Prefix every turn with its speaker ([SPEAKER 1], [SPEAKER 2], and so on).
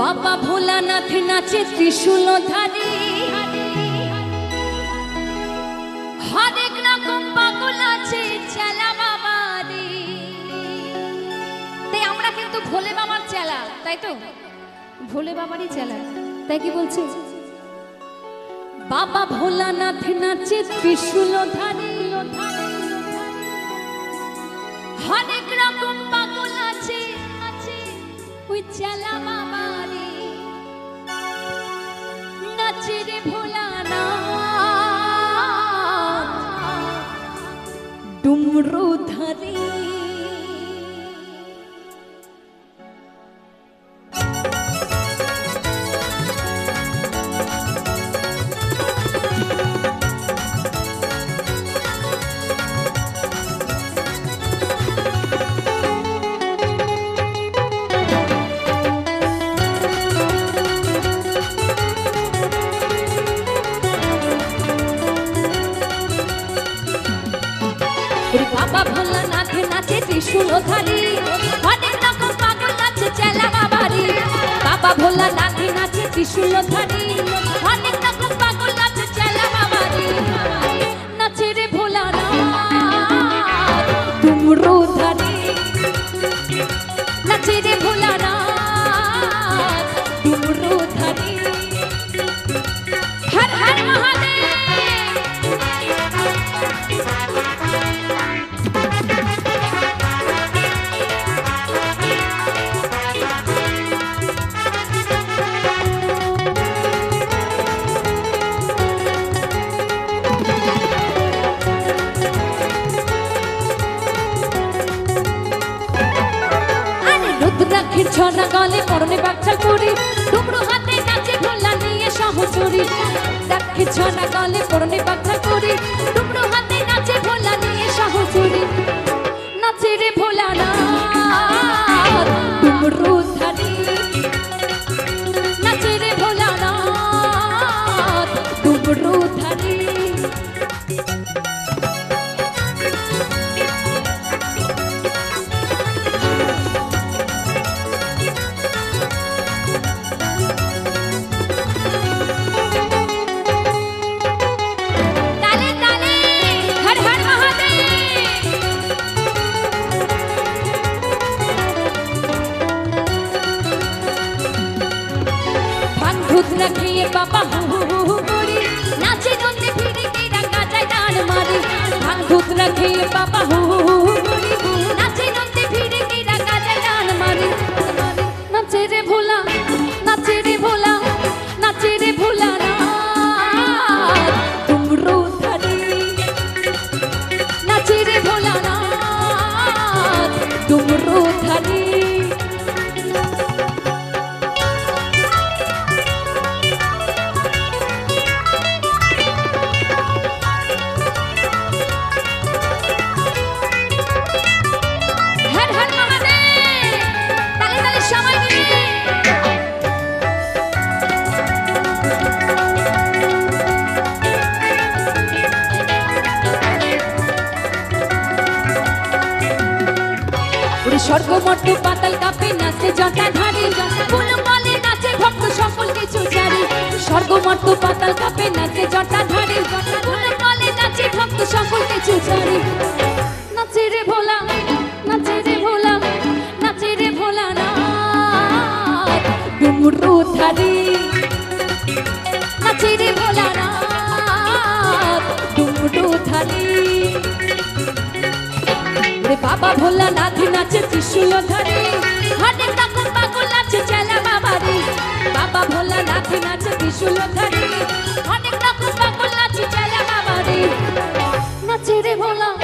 [SPEAKER 1] बाबा भोलानाथ नाचे त्रिशूलधारी हरेक रकम पागल আছে চেলা বাবারে তাই আমরা কিন্তু ভোলে বাবার চেলা তাই তো ভোলে বাবারই চেলা তাই কি বলছে বাবা ভোলানাথ নাচে ত্রিশূলধারী হরেক রকম পাগল আছে ওই চেলা বাবারে নাচে রে ভোলানাথ ডুমরুধারী बाबा भोलानाथ नाचे त्रिशूलधारी हरेक रकम पागल আছে চেলা বাবারে बाबा भोलानाथ नाचे त्रिशूलधारी हरेक रकम पागल আছে চেলা বাবারে নাচে রে ভোলানাথ ডুমরুধারী নাচে রে ভোলানাথ ডুমরুধারী হর হর মহাদেব ছনা গলে পরনে বাচ্চা করি ডুমরু হাতে নাচে ভোলা নিয়ে সহচরি দেখি ছনা গলে পরনে বাচ্চা করি ডুমরু হাতে নাচে ভোলা নিয়ে সহচরি নাচে রে ভোলানাথ ডুমরুধারী নাচে রে ভোলানাথ ডুমরুধারী रखिए बाबा हु हु करी नाचे नंदे फिरे के रंगा जाय डाल मारी भांग धूत रखिए बाबा हु हु करी नाचे नंदे फिरे के रंगा जाय डाल मारी नाचे रे भोला नाचे रे भोला नाचे रे भोलानाथ डुमरुधारী नाचे रे भोलानाथ डुमरुधारী স্বর্গ মর্ত পাতাল কাঁপে নাচে জটাধারী ফুল বলে নাচে ভক্ত সকল কিছু জারি স্বর্গ মর্ত পাতাল কাঁপে নাচে জটাধারী ফুল বলে নাচে ভক্ত সকল কিছু জারি নাচে রে ভোলা নাচে রে ভোলা নাচে রে ভোলানাথ ডুমরুধারী নাচে রে ভোলানাথ ডুমরুধারী बाबा भोलानाथ नाचे त्रिशूलधारी हरेक रकम पागल আছে চেলা বাবারে बाबा भोलानाथ नाचे त्रिशूलधारी हरेक रकम पागल আছে চেলা বাবারে নাচে রে ভোলা